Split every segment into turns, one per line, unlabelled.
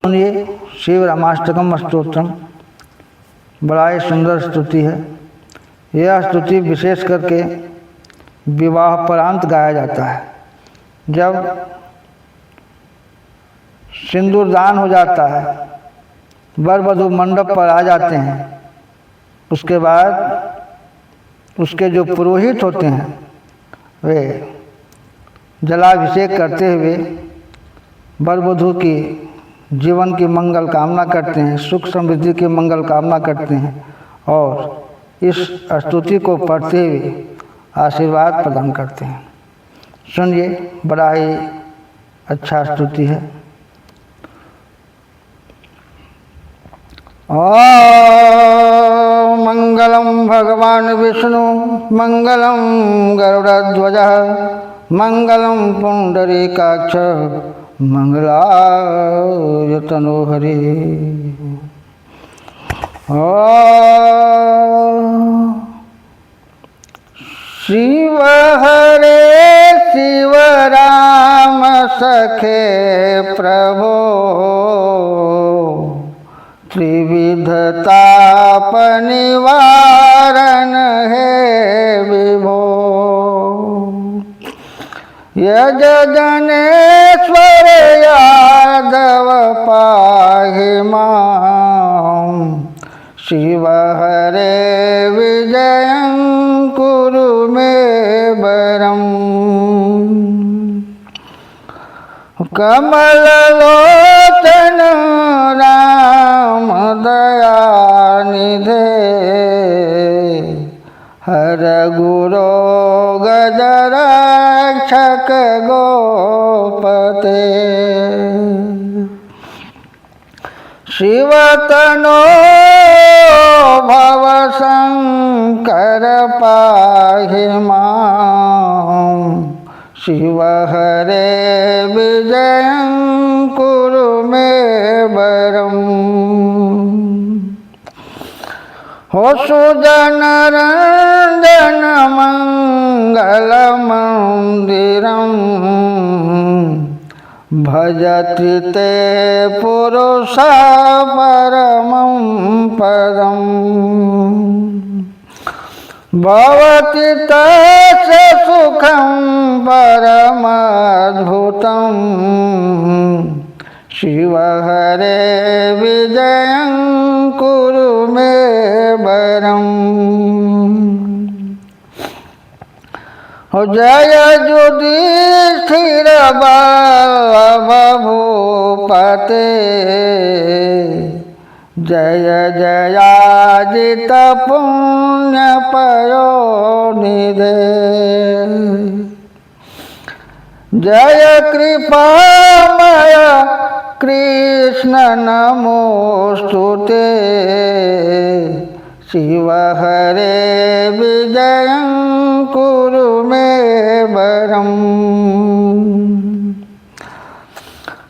सुनिए शिव रामाष्टकम स्तोत्रम। बड़ा ही सुंदर स्तुति है। यह स्तुति विशेष करके विवाह परांत गाया जाता है। जब सिंदूरदान हो जाता है, वर वधू मंडप पर आ जाते हैं, उसके बाद उसके जो पुरोहित होते हैं वे जलाभिषेक करते हुए वर वधू की जीवन की मंगल कामना करते हैं, सुख समृद्धि की मंगल कामना करते हैं और इस स्तुति को पढ़ते हुए आशीर्वाद प्रदान करते हैं। सुनिए, बड़ा ही अच्छा स्तुति है। ओम मंगलम भगवान विष्णु, मंगलम गरुड़ध्वज, मंगलम पुंडरीकाक्ष, मंगलाय तनोहरि। शिव हरे शिव राम सखे प्रभो, त्रिविधता निवारण है विभो। यज जनेश्वर यादव पाहि मां, शिव हरे विजयं कुरु मे वरम्। कमललोचन राम दयानिधे, हर गुरो गजरक्षक गोपते। शिव तनो भव शंकर पाहि मां, शिव हरे विजयं कुरु मे वरम्। हो सुजन रंजन मंगल मंदिरं, भजति ते पुरुषा परमं पदम्। भवति तस्य सुखं परमद्भुतम्, शिव हरे विजयं कुरु मे वरम्। जय युधिष्ठिर वल्लभ भूपते, जय जयाजित पुण्य पयोनिधे। जय कृपामय कृष्ण नमोस्तुते, शिव हरे विजयं कुरु मे वरम्।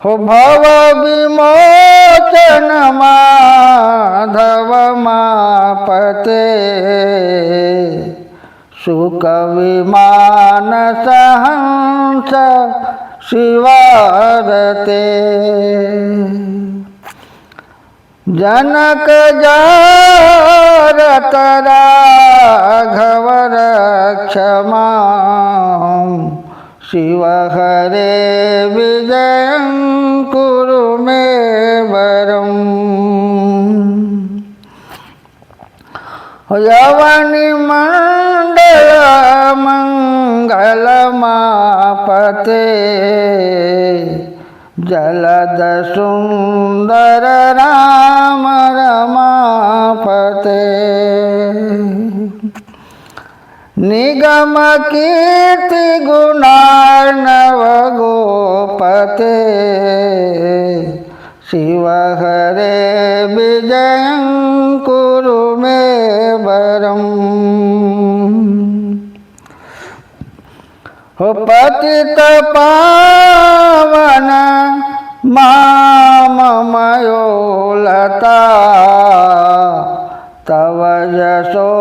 हो भव विमोचन माधव मापते, सुख विमान सहंस शिवारते। जनक जारत राघव रक्ष मां, शिव हरे विजयं कुरु मे वरम्। यवनि मंडल मंगल मापते, जलद सुंदर राम रमापते। निगम कीर्ति गुणार्णव गोपते, शिव हरे विजयं कुरु मे वरम्। हो पतित पावन माममयो लता, तव यशो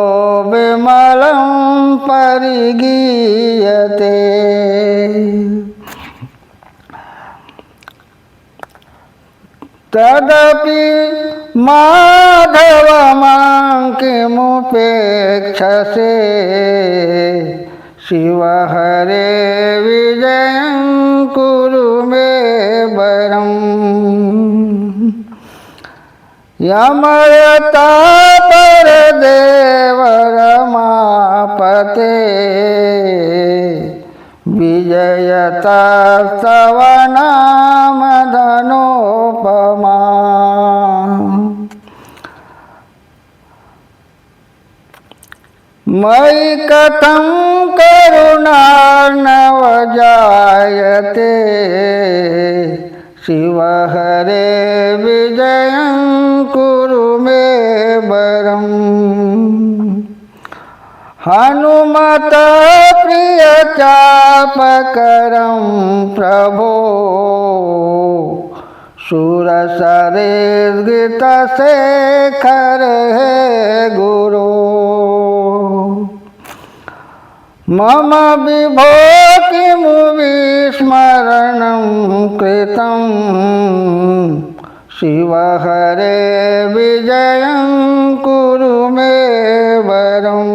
विमलं परिगीयते। तदपि माधव किमुपेक्षसे शिव हरे विजयं कुरु मे वरम् यमयतापर देव रमापते विजयता तव नाम धनोपमा मयि कथं करुणार्णव जायते शिव हरे विजयं कुरु मे वरम् हनुमत प्रिय चापकरं प्रभो शूरसरेर्गृत शेखर हे गुरो मम विभो किमु विस्मरणं कृतं शिव हरे विजयं कुरु मे वरम्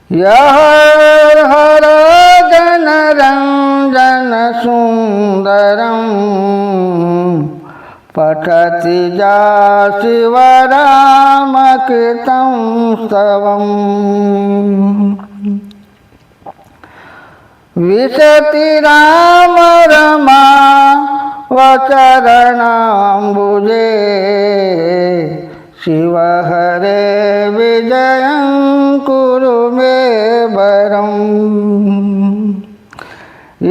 यः हर जनरञ्जन सुन्दरं पठति जा शिव रामकृतं स्तवम् विशति राम रमा वचरणाम्बुजे शिव हरे विजयं कुरु मे वरम्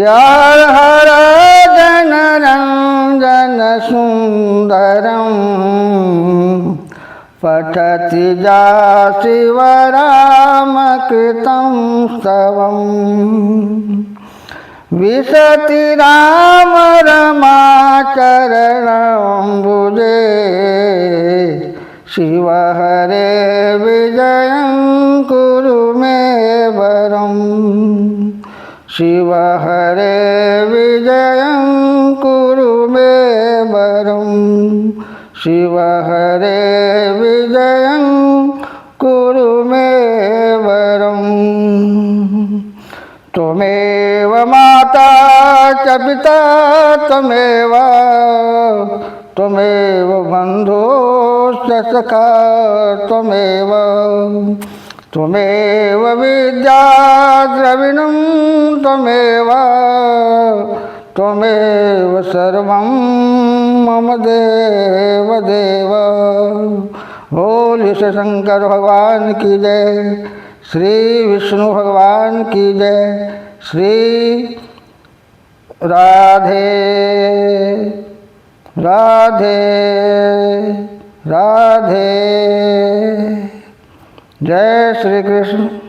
यार हर जनरञ्जन सुन्दरं पठति जा शिव रामकृतं स्तवम् विशति राम रमा चरणाम्बुजे शिव हरे विजयं कुरु मे वरम् शिव हरे विजयं कुरु मे वरम् शिव हरे विजयं कुरु मे वरम् त्वमेव माता च पिता त्वमेव बन्धुश्च सखा त्वमेव विद्या द्रविणं त्वमेव सर्वं मम देव बोलिए शंकर भगवान की जय, श्री विष्णु भगवान की जय, श्री राधे राधे राधे। जय श्री कृष्ण।